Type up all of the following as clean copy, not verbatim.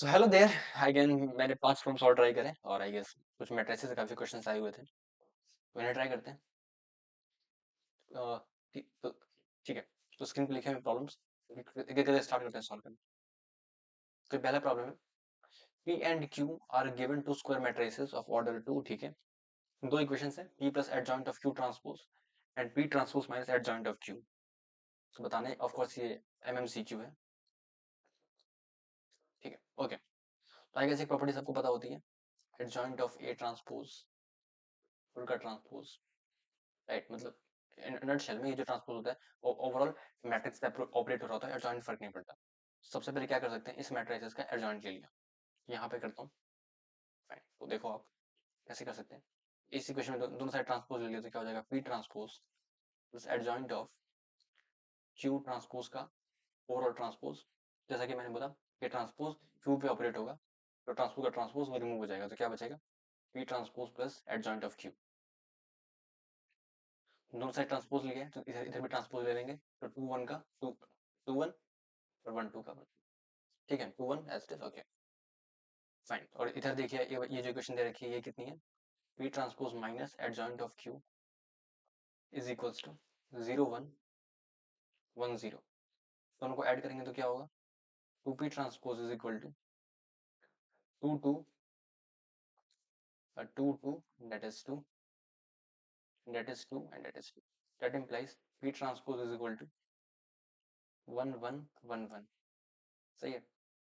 So hello there. Again मैंने 5 problems और try करे और आई गेस कुछ मैट्रिसेस से काफी क्वेश्चंस आए हुए थे, तो इन्हें ट्राई करते हैं। तो ठीक है, तो स्क्रीन पे लिखे हुए प्रॉब्लम्स एक एक स्टार्ट करते हैं सॉल्व करना। तो पहला प्रॉब्लम है, P and Q are given two square matrices of order 2। ठीक है, दो इक्वेशंस है, P plus adjoint of Q transpose and P transpose minus adjoint of Q. तो बताना है, ऑफ कोर्स ये एमएमसीक्यू है। ठीक है, ओके। तो आई गेस एक प्रॉपर्टी सबको पता होती है, एडजॉइंट ऑफ ए ट्रांसपोज उनका ट्रांसपोज, राइट। मतलब नटशेल में ये जो ट्रांसपोज होता है वो ओवरऑल मैट्रिक्स पे ऑपरेट हो रहा होता है, एडजॉइंट फर्क नहीं पड़ता। सबसे पहले क्या कर सकते हैं, इस मैट्रिसेस का एडजॉइंट ले लिया, यहाँ पे करता हूँ। फाइन, तो देखो आप कैसे कर सकते हैं। इस इक्वेशन में दोनों साइड ट्रांसपोज ले लिया तो क्या हो जाएगा, P transpose plus adjoint of Q transpose का ओवरऑल ट्रांसपोज। जैसा कि मैंने बोला कि ट्रांसपोज क्यू पे ऑपरेट होगा, तो ट्रांसपोज का ट्रांसपोज वो रिमूव हो जाएगा, तो क्या बचेगा, P transpose plus adjoint of Q. दोनों साइड ट्रांसपोज लिया है तो इधर इधर भी ट्रांसपोज ले लेंगे, तो टू वन का टू, टू वन और वन टू का वन। ठीक है, two one as it is, okay fine. और इधर देखिए ये जो इक्वेशन दे रखी है ये कितनी है, P transpose minus adjoint of Q is equals to 0 1 1 0। दोनों को ऐड करेंगे तो क्या होगा, two P transpose is equal to two two two two that is two and that is two. That implies P transpose is equal to 1 1 1 1। सही है,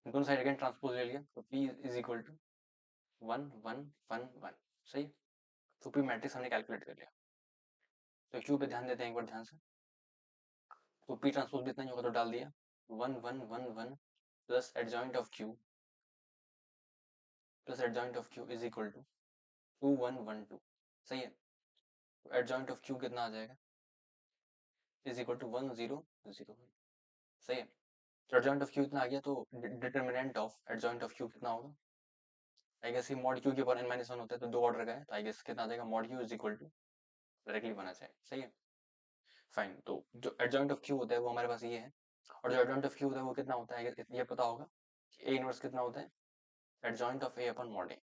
दोनों side again transpose ले लिया तो पी इज इक्वल टू 1 1 1 1। सही है, तो P matrix हमने कैलकुलेट कर लिया। तो क्यू पे ध्यान देते हैं एक बार ध्यान से, तो पी ट्रांसपोज भी इतना ही होगा तो डाल दिया 1 1 1 1 plus adjoint of Q is equal to 2 1 1 2। सही है, तो एडजॉइंट ऑफ क्यू कितना आ जाएगा, इज इक्वल टू 1 0 0 1। सही है, तो एडजॉइंट ऑफ क्यू इतना आ गया, तो determinant of adjoint of Q कितना होगा, आई गेस ये मॉड क्यू के पावर n-1 होता है तो दो ऑर्डर का है, तो आई गेस कितना आ जाएगा, mod Q is equal to directly बना जाए। सही है, फाइन। तो जो एडजॉइंट ऑफ क्यू होता है वो हमारे पास ये है, और जो एडजॉइंट ऑफ क्यू होता है वो कितना होता है, ये पता होगा, ए इनवर्स कितना होता है, एडजॉइंट ऑफ ए अपन मॉड ए।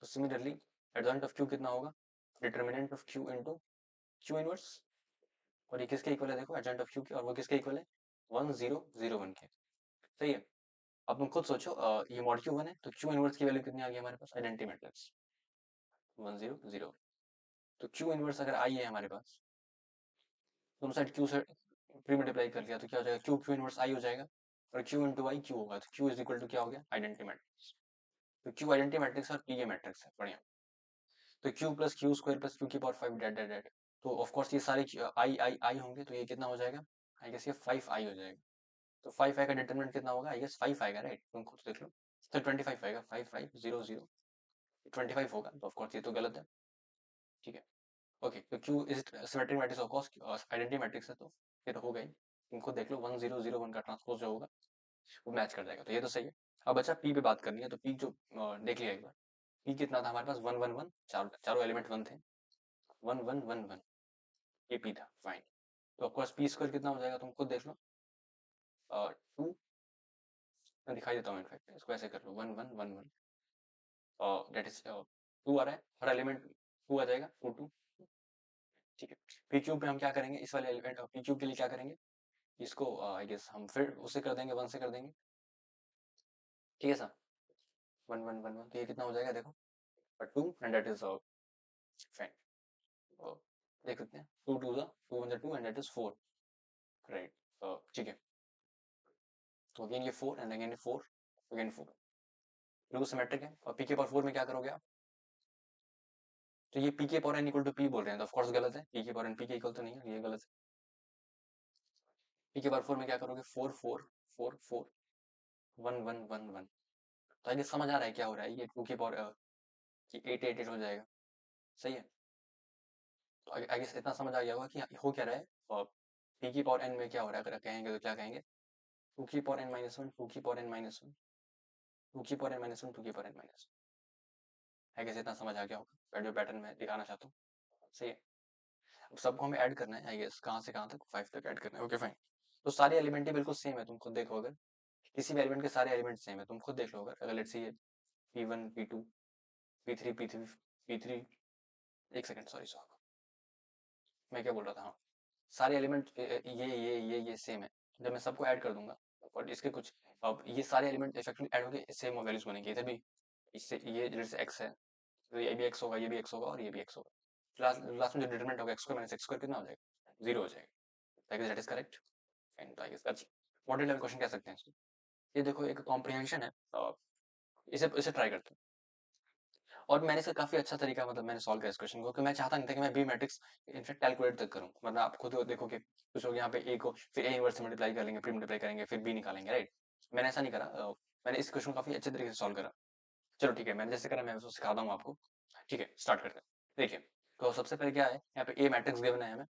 तो सिमिलरली एडजॉइंट ऑफ क्यू कितना होगा, determinant of Q into Q inverse. और ये किसके इक्वल है, देखो एडजॉइंट ऑफ क्यू के, और वो किसके इक्वल है, 1 0 0 1 के। सही है, अब तुम खुद सोचो, ये मॉड क्यू 1 है तो क्यू इनवर्स की वैल्यू कितनी आ गई हमारे पास, आइडेंटिटी मैट्रिक्स 1 0 0। तो क्यू इनवर्स अगर आई है हमारे पास, दोनों साइड क्यू से प्री मल्टीप्लाई कर लिया तो क्या हो जाएगा, क्यू क्यू इनवर्स आई हो जाएगा, और क्यू इंटू आई क्यू होगा, तो क्यू इज इक्वल टू क्या हो गया, आइडेंटिटी मैट्रिक्स। तो क्यू आइडेंटिटी मैट्रिक्स और पी ए मैट्रिक्स है, बढ़िया। तो Q plus Q square plus Q की पावर 5 डेट डेट डेट। तो ऑफ कोर्स ये सारे आई आई आई होंगे, तो ये कितना हो जाएगा, आई गेस ये 5 आई हो जाएगा। तो 5 आई का डिटरमिनेंट कितना होगा, आई गेस 5 आएगा, राइट, तुम खुद देख लो। तो 25 आएगा, 5 5 0 0 25 होगा, तो ऑफ कोर्स ये तो गलत है। ठीक है, ओके। तो Q is symmetric matrix, of course identity matrix है, तो ये तो हो गई। तुम खुद देख लो 1 0 0 1 का ट्रांसपोज जो होगा वो मैच कर जाएगा, तो ये तो सही है। अब अच्छा पी पे बात करनी है, तो पी जो देख लिया एक बार, पी कितना था हमारे पास, 1 1 1, चारों एलिमेंट 1 थे, 1 1 1 1, ये पी था, फाइन। तो ऑफकोर्स पी स्क्वायर कितना हो जाएगा, तुम खुद देख लो, 2, मैं दिखाई देता हूँ, इनफैक्ट इसको ऐसे कर लो, 1 1 1 1, दैट इज 2 आ रहा है, हर एलिमेंट 2 आ जाएगा, 2 2। ठीक है, पी क्यूब पे हम क्या करेंगे, इस वाले एलिमेंट पी क्यूब के लिए क्या करेंगे, इसको आई गेस हम फिर उससे कर देंगे, 1 से कर देंगे। ठीक है सर, 1 1 1 1, तो ये कितना हो जाएगा देखो, 2 एंड दैट इज फाइन। देख सकते हैं, 2 2 2 1 2 एंड दैट इज 4, राइट। ठीक है, तो अगेन ये 4 एंड अगेन ये 4, अगेन 4, बिल्कुल सिमेट्रिक है। और पी के पावर 4 में क्या करोगे आप, तो ये पी के power n equal to P बोल रहे हैं, तो ऑफ कोर्स गलत है, पी के पावर एन पी के इक्वल तो नहीं है, ये गलत है। पी के पावर 4 में क्या करोगे, 4 4 4 4 1 1 1 1। तो आगे समझ आ रहा है क्या हो रहा है, ये 2 की पावर 8 8 8 हो जाएगा। सही है, तो आगे से इतना समझ आ गया होगा कि हो क्या रहा है, और पी की पावर एन में क्या हो रहा है, अगर कहेंगे तो क्या कहेंगे, 2 की पावर एन माइनस 1 2 की पावर एन माइनस 1 2 की पावर एन माइनस 1 2 की power n minus 1। I guess इतना समझ आ गया होगा जो पैटर्न मैं दिखाना चाहता हूँ। सही है, अब सबको हमें ऐड करना है, आई गेस कहाँ से कहाँ तक, 5 तक ऐड करना है, ओके फाइन। तो सारे एलिमेंट ही बिल्कुल सेम है, तुम खुद देखो अगर, किसी भी एलिमेंट के सारे एलिमेंट सेम है, तुम खुद देख लो। अगर लेट्स से ये P1 P2 P3 P3 एक सेकंड, सॉरी सॉरी, मैं क्या बोल रहा था, हाँ, सारे एलिमेंट ये सेम है। जब मैं सबको ऐड कर दूंगा और इसके कुछ, अब ये सारे एलिमेंट इफेक्टिवली ऐड होंगे, सेम वैल्यूज बनेंगे। इधर भी इससे ये जैसे एक्स है तो ये भी एक्स होगा, ये भी एक्स होगा और ये भी एक्स होगा। लास्ट लास्ट में जो डिटरमिनेंट होगा x square minus x square कितना हो जाएगा, 0 हो जाएगा। That is correct. And I guess that's model level question कह सकते हैं इसको। ये देखो एक कॉम्प्रिहेंशन है, इसे इसे ट्राई करते हैं। और मैंने इसका काफी अच्छा तरीका, मतलब मैंने सॉल्व किया इस क्वेश्चन को, कि मैं चाहता नहीं था कि मैं बी मैट्रिक्स इनफेक्ट कैलकुलेट तक करूं, वरना आप खुद देखो कि कुछ लोग यहाँ पे ए को फिर ए इनवर्स से मल्टीप्लाई कर लेंगे, फिर मल्टीप्लाई करेंगे, फिर बी निकालेंगे, राइट। मैंने ऐसा नहीं करा। मैंने इस क्वेश्चन को काफी अच्छे तरीके से सॉल्व करा। चलो ठीक है, मैंने जैसे करा मैं उसको सिखाता हूँ आपको। ठीक है, स्टार्ट करते हैं। देखिए, तो सबसे पहले क्या है, यहाँ पे ए मैट्रिक्स गिवन है हमें,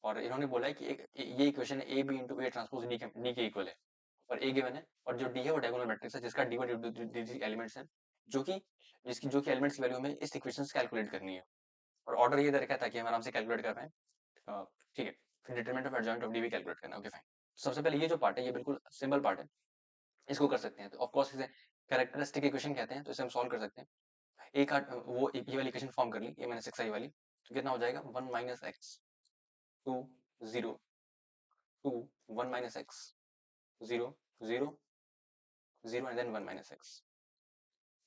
और इन्होंने बोला है कि ये इक्वेशन है A B into A transpose D के इक्वल है, और ए गिवन है, और जो डी है वो डायगोनल मैट्रिक्स है जिसका डी वन डी एलिमेंट्स है, जो कि जो कि एलिमेंट्स की वैल्यू हमें इस इक्वेशन से कैलकुलेट करनी है। और ऑर्डर ये दे रखा है ताकि हम आराम से कैलकुलेट कर पाए। ठीक है, फिर determinant of adjoint of D भी कैलकुलेट करना है। Okay fine. सबसे पहले ये जो पार्ट है ये बिल्कुल सिंपल पार्ट है, इसको कर सकते हैं। तो ऑफ कोर्स इसे कैरेक्टरिस्टिक इक्वेशन कहते हैं, तो इसे हम सॉल्व कर सकते हैं। एक वो ये वाली इक्वेशन फॉर्म कर ली, ये मैंने 6i वाली, तो कितना हो जाएगा 1 minus x 2 0 2 1 minus x 0 0 0 and then 1 minus x.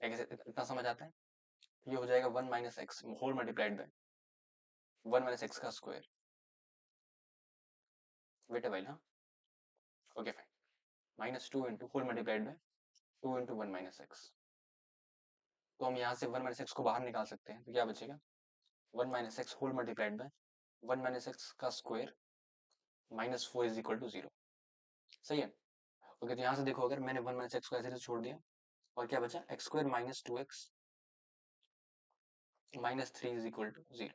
इतना समझ आता है। ये हो जाएगा 1 minus x whole multiplied by 1 minus x का स्क्वायर। वेट अ व्हाइल, हाँ, okay fine. Minus 2 into whole multiplied by 2 into 1 minus x. तो हम यहाँ से 1 माइनस एक्स को बाहर निकाल सकते हैं, तो क्या बचेगा 1 minus x whole multiplied by 1 minus x का square minus 4 is equal to 0। सही है। ओके, तो यहाँ से देखो, अगर मैंने 1 माइनस एक्स को ऐसे से छोड़ दिया, और क्या बचा x square minus 2x minus 3 is equal to 0।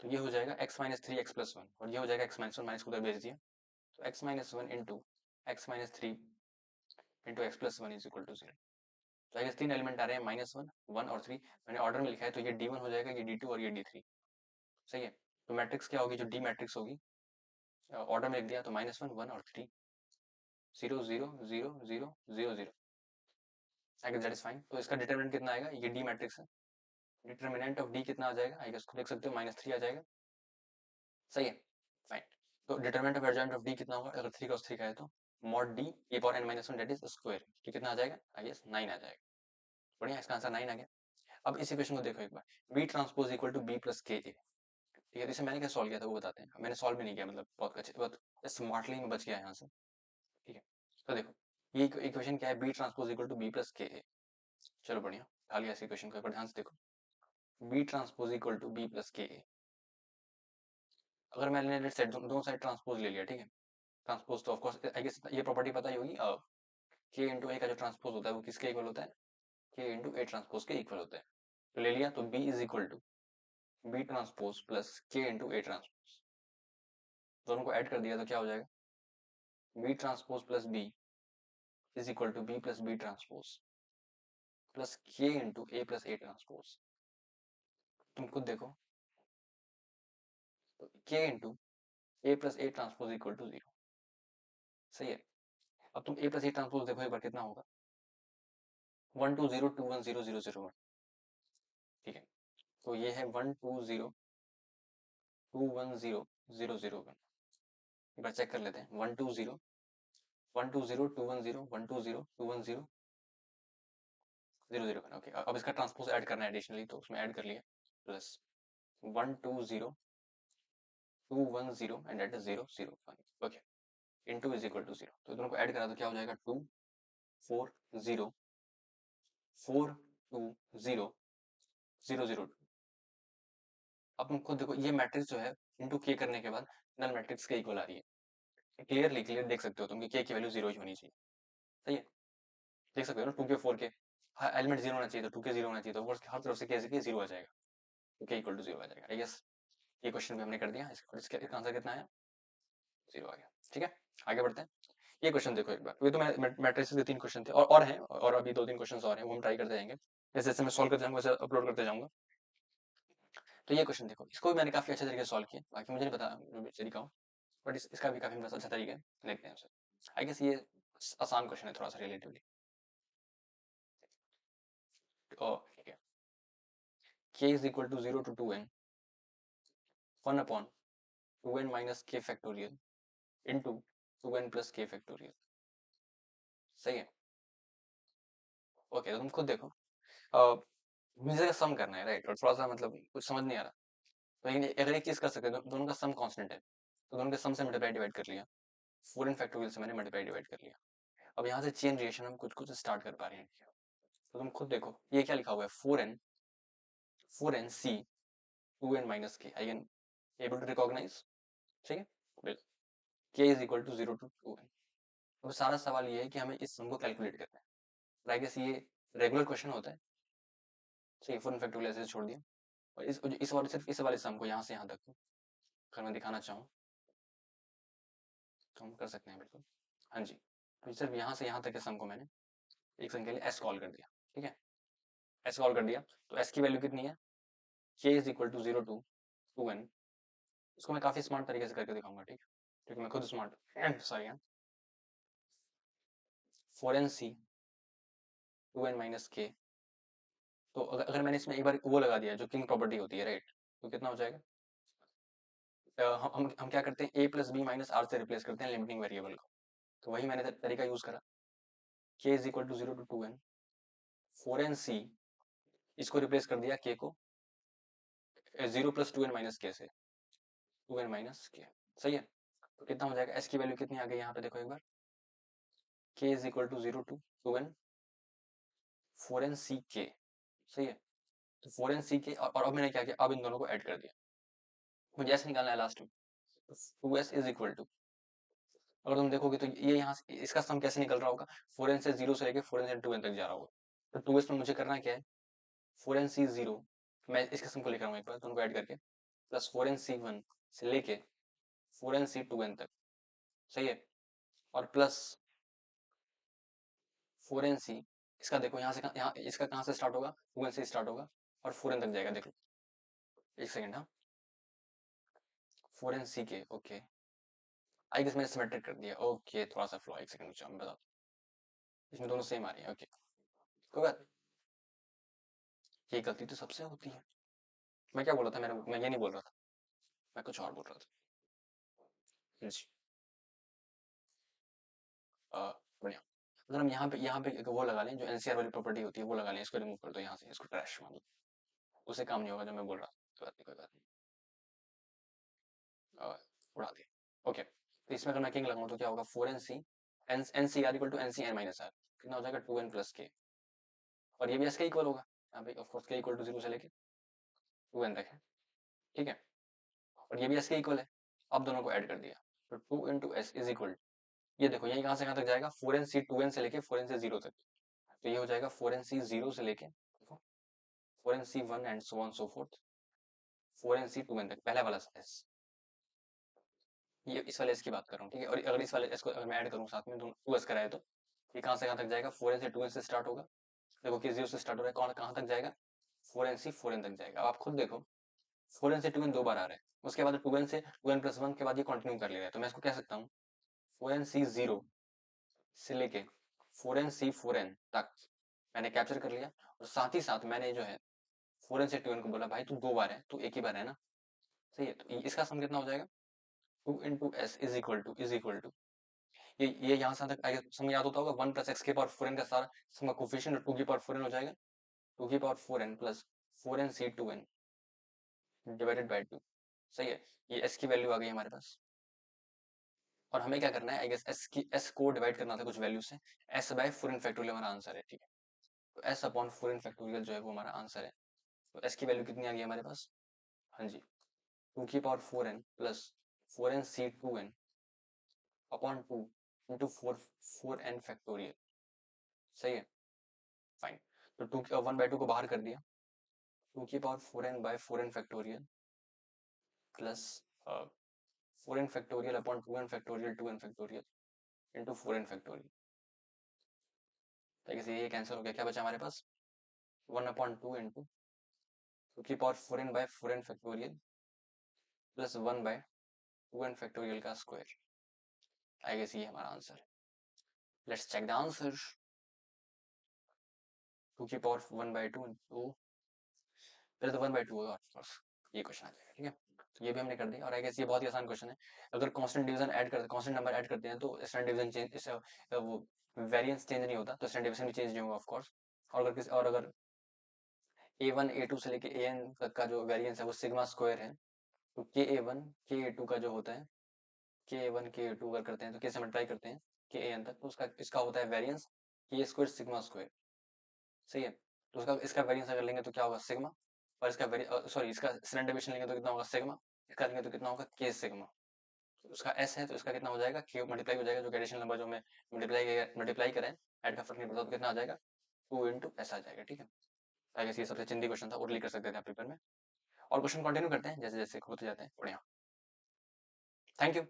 तो ये हो जाएगा x माइनस 3 एक्स प्लस 1, और ये हो जाएगा x माइनस 1 माइनस को उधर भेज दिया, तो x minus 1 into x minus 3 into x plus 1 is equal to 0। तो आई गेस तीन एलिमेंट आ रहे हैं, माइनस 1 1 और 3। मैंने ऑर्डर में लिखा है, तो ये d1 हो जाएगा, ये d2 और ये d3। सही है। तो मैट्रिक्स क्या होगी, जो डी मैट्रिक्स होगी, ऑर्डर में लिख दिया, तो माइनस 1 1 और 3 0 0 0 0 0 0। I guess that is fine. तो इसका डिटरमिनेंट कितना आएगा, ये डी मैट्रिक्स है, डिटरमिनेंट ऑफ डी कितना आ जाएगा, आई गेस देख सकते हो माइनस 3 आ जाएगा। सही है, फाइन। तो determinant of adjoint of D कितना होगा, अगर 3 cos 3 का है तो mod D A power n minus 1 that is square, तो कितना आ जाएगा, आई गेस 9 आ जाएगा। बढ़िया, इसका आंसर 9 आ गया। अब इस इक्वेशन को देखो एक बार, B transpose equal to B plus k A. ठीक है, तो इसे मैंने क्या सॉल्व किया था वो बताते हैं। मैंने सॉल्व भी नहीं किया, मतलब बहुत अच्छे, बहुत स्मार्टली में बच गया यहाँ से। ठीक है, तो देखो ये इक्वेशन क्या है, B transpose equal to B plus k A. चलो बढ़िया, उठा लिया इस इक्वेशन को, एक बार ध्यान से देखो, B transpose equal to B plus k A. अगर मैंने लेट्स से दोनों साइड ट्रांसपोज ले लिया, ठीक है, ट्रांसपोज तो ऑफकोर्स आई गेस ये प्रॉपर्टी पता ही होगी, के इंटू ए का जो ट्रांसपोज होता है वो किसके इक्वल होता है, के इंटू ए ट्रांसपोज के इक्वल होता है। तो ले लिया, तो B is equal to B transpose plus k into A transpose, दोनों को ऐड कर दिया तो क्या हो जाएगा, B transpose plus B is equal to B plus B transpose plus k into A plus A transpose. तुम खुद देखो, तो k into A plus A transpose equal to 0। सही है। अब तुम ए प्लस ए ट्रांसपोज देखो एक बार कितना होगा, 1 2 0 2 1 0 0 0 1। ठीक है, तो ये है 1 2 0 2 1 0 0 0 1। एक बार चेक कर लेते हैं, 1 2 0 1 2 0 2 1 0 1 2 0 2 1 0 0 0 1। ओके, अब इसका ट्रांसपोज ऐड करना है एडिशनली, तो उसमें ऐड कर लिया, plus 1 2 0 2 1 0 and that is 0 0 1। Okay, into is equal to 0। तो दोनों को ऐड करा तो क्या हो जाएगा, 2 4 0 4 2 0 0 0 2। अब तुम खुद देखो, ये मैट्रिक्स जो है इनटू के करने के बाद नल मैट्रिक्स के इक्वल आ रही है। क्लियर देख सकते हो तुम कि के की वैल्यू 0 ही होनी चाहिए। सही है, देख सकते हो ना, 2 के 4 के हर एलिमेंट 0 होना चाहिए, तो 2 के 0 होना चाहिए, तो हर तरफ से के 0 आ जाएगा, तो के इक्वल टू 0 आ जाएगा। आई गेस ये क्वेश्चन भी हमने कर दिया, इसका आंसर कितना आया, 0 आ गया। ठीक है, आगे बढ़ते हैं। ये क्वेश्चन देखो एक बार, ये तो मैट्रिक्स के 3 क्वेश्चन थे, और हैं, और अभी 2 3 क्वेश्चन और हैं, वो हम ट्राई करते जाएंगे, जैसे जैसे मैं सॉल्व करते जाऊंगा वैसे अपलोड करते जाऊंगा। तो ये क्वेश्चन देखो, इसको भी मैंने काफी अच्छे तरीके से सॉल्व किया, बाकी मुझे नहीं पता जो भी तरीका हो, बट इसका भी काफी अच्छा तरीका है, देखते हैं उसे। आई गेस ये आसान क्वेश्चन है थोड़ा सा रिलेटिवली। ठीक है, k is equal to 0 to 2n 1 upon 2n minus k factorial into 2n plus k factorial। सही है। ओके, तो तुम खुद देखो, मुझे का सम करना है राइट, और थोड़ा सा मतलब कुछ समझ नहीं आ रहा, तो लेकिन अगर एक चीज कर सकते हैं, दोनों का सम कांस्टेंट है, तो दोनों के सम से मल्टीप्लाई डिवाइड कर लिया, 4n फैक्टोरियल से मैंने मल्टीप्लाई डिवाइड कर लिया। अब यहाँ से चेन रिएक्शन हम कुछ कुछ स्टार्ट कर पा रहे हैं। तो तुम खुद देखो ये क्या लिखा हुआ है, 4n c 2n minus k, I can able to recognise. ठीक है, k is equal to 0 to 2n। अब सारा सवाल ये है कि हमें इस सम को कैलकुलेट करना है। आई गेस ये रेगुलर क्वेश्चन होता है। ठीक है, 4n फैक्टोरियल ऐसे छोड़ दिया, और इस वाले सिर्फ इस वाले सम को यहाँ से यहाँ तक अगर मैं दिखाना चाहूँ तो हम कर सकते हैं बिल्कुल। हाँ जी, तो सिर्फ यहाँ से यहाँ तक के सम को मैंने एक सेकंड के लिए s कॉल कर दिया। ठीक है, s कॉल कर दिया, तो s की वैल्यू कितनी है, k is equal to 0 to 2n। इसको मैं काफी स्मार्ट तरीके से करके दिखाऊंगा, ठीक है, क्योंकि मैं खुद smart sorry 4nc 2n minus k। तो अगर मैंने इसमें एक बार वो लगा दिया जो किंग प्रॉपर्टी होती है राइट, तो कितना हो जाएगा, हम क्या करते हैं, a plus b minus r से रिप्लेस करते हैं लिमिटिंग वेरिएबल को, तो वही मैंने तरीका यूज करा। k is equal to 0 to 2n 4nc, इसको रिप्लेस कर दिया k को 0 प्लस 2n माइनस k से, 2n माइनस k। सही है, तो कितना हो जाएगा, s की वैल्यू कितनी आ गई यहाँ पे देखो एक बार, k is equal to 0 to 2n 4nck। सही है, तो 4nck, और अब मैंने क्या किया, अब इन दोनों को ऐड कर दिया, मुझे s निकालना है लास्ट में, 2s इज इक्वल टू, अगर तुम देखोगे तो ये यहाँ से इसका सम कैसे निकल रहा होगा, 4n से 0 से लेके 4n से 2n तक जा रहा होगा, तो 2s में मुझे करना क्या है, 4nc 0, मैं इसके सम को लिख रहा हूँ एक बार दोनों को ऐड करके, प्लस 4nc1 से लेके 4nc2n तक। सही है, और प्लस 4nc, इसका देखो यहाँ से यहाँ इसका कहाँ से स्टार्ट होगा, 2n से स्टार्ट होगा और 4n तक जाएगा, देखो एक सेकेंड। हाँ, 4nck, ओके, आई गेस मैंने सिमेट्रिक कर दिया, ओके थोड़ा सा फ्लो, एक सेकंड मुझे मैं बताता हूँ, इसमें दोनों सेम आ रही है, ओके कोई बात, ये गलती तो सबसे होती है। मैं क्या बोल रहा था, मैं ये नहीं बोल रहा था, मैं कुछ और बोल रहा था जी। बढ़िया, अगर हम यहाँ पे एक वो लगा लें जो एनसीआर वाली प्रॉपर्टी होती है वो लगा लें, इसको रिमूव कर दो यहाँ से, इसको ट्रैश मान लो, उससे काम नहीं होगा जो मैं बोल रहा था, कोई बात नहीं, उड़ा दिया। ओके, तो इसमें अगर मैं किंग लगाऊं तो क्या होगा, 4nc n C r equal to n C n minus r, कितना हो जाएगा 2n प्लस के, और ये भी एस के इक्वल होगा, यहाँ पे ऑफ कोर्स के इक्वल टू 0 से लेके 2n तक है। ठीक है, और ये भी एस के इक्वल है, अब दोनों को ऐड कर दिया, तो 2 इंटू एस इज इक्वल, ये देखो यही कहाँ से कहाँ तक जाएगा, 4nc 2n से लेके 4n से 0 तक, तो ये हो जाएगा 4nc 0 से लेके 4nc1 and so on so fourth 4nc2n तक, पहला वाला एस, ये इस वाले एस की बात कर रहा हूँ। ठीक है, और अगर इस वाले एस को अगर मैं ऐड करूँ साथ में, दोनों 2s कराए तो ये कहाँ से कहाँ तक जाएगा, 4n से 2n से स्टार्ट होगा, देखो कि 0 से स्टार्ट हो रहा है, कौन कहाँ तक जाएगा, 4nc 4n तक जाएगा। अब आप खुद देखो 4n से 2n 2 बार आ रहा है, उसके बाद 2n से 2n प्लस 1 के बाद ये कंटिन्यू कर ले रहा है, तो मैं इसको कह सकता हूँ 4nc 0 से लेके 4nc 4n तक मैंने कैप्चर कर लिया, और साथ ही साथ मैंने जो है 4n से 2n को बोला भाई तू 2 बार है, तू एक ही बार है ना। सही है, तो इसका सम कितना हो जाएगा, 2 into s is equal to ये यहाँ से तक सम याद होता होगा, 1 प्लस एक्स के पावर 4n का सारा सम का कोफिशिएंट 2 की पावर 4n हो जाएगा, 2 की power 4n plus 4nc2n divided by 2। सही है, ये s की वैल्यू आ गई हमारे पास, और हमें क्या करना है, आई गेस s को डिवाइड करना था कुछ वैल्यू से, s बाय 4n फैक्टोरियल हमारा आंसर है। ठीक है, तो s अपॉन 4n फैक्टोरियल जो है वो हमारा आंसर है, तो s की वैल्यू कितनी आ गई हमारे पास, हाँ जी 2 की power 4n plus 4nc2n upon 2 into 4n factorial. सही है, फाइन, तो 1/2 को बाहर कर दिया, 2 की power 4n by 4n factorial plus 4n factorial upon 2n factorial 2n factorial into 4n factorial. ठीक है, ये कैंसिल हो गया, क्या बचा हमारे पास, 1/2 इंटू 2 की power 4n by 4n factorial plus 1/2n factorial का स्क्वायर। आई गेस ये हमारा आंसर है। Let's check the answer. 2 की पावर 1/2 इंटू, पहले तो 1/2 होगा ऑफकोर्स, ये क्वेश्चन आ जाएगा। ठीक है, तो ये भी हमने कर दिया। और आई गेस ये बहुत ही आसान क्वेश्चन है। अगर कांस्टेंट डिवीजन ऐड करते, कांस्टेंट नंबर ऐड करते हैं तो स्टैंडर्ड डिवीजन चेंज, वो वेरिएंस चेंज नहीं होता, तो स्टैंडर्ड डिवीजन भी चेंज नहीं होगा ऑफकोर्स। और अगर a1 a2 से लेके an तक का जो वेरिएंस है वो सिग्मा स्क्वायर है, तो ka1 ka2 का जो होता है, ka1 ka2 अगर करते हैं तो k से मल्टीप्लाई करते हैं kan तक, तो उसका इसका होता है variance k square sigma square. सही है, तो उसका इसका वेरिएंस अगर लेंगे तो क्या होगा सिग्मा, और इसका सॉरी इसका स्टैंडर्ड डिवीजन लेंगे तो कितना होगा सिग्मा, इसका लेंगे तो कितना होगा k सिग्मा। तो उसका s है तो इसका कितना हो जाएगा, k मल्टीप्लाई हो जाएगा, जो एडिशनल नंबर जो हमें मल्टीप्लाई करें, ऐड का फर्क नहीं पड़ता, तो कितना आ जाएगा 2 इंटू एस आ जाएगा। ठीक है, आई गेस ये सबसे चिंदी क्वेश्चन था, और कर सकते थे आप पेपर में। और क्वेश्चन कंटिन्यू करते हैं जैसे जैसे होते जाते हैं, बढ़िया। Thank you.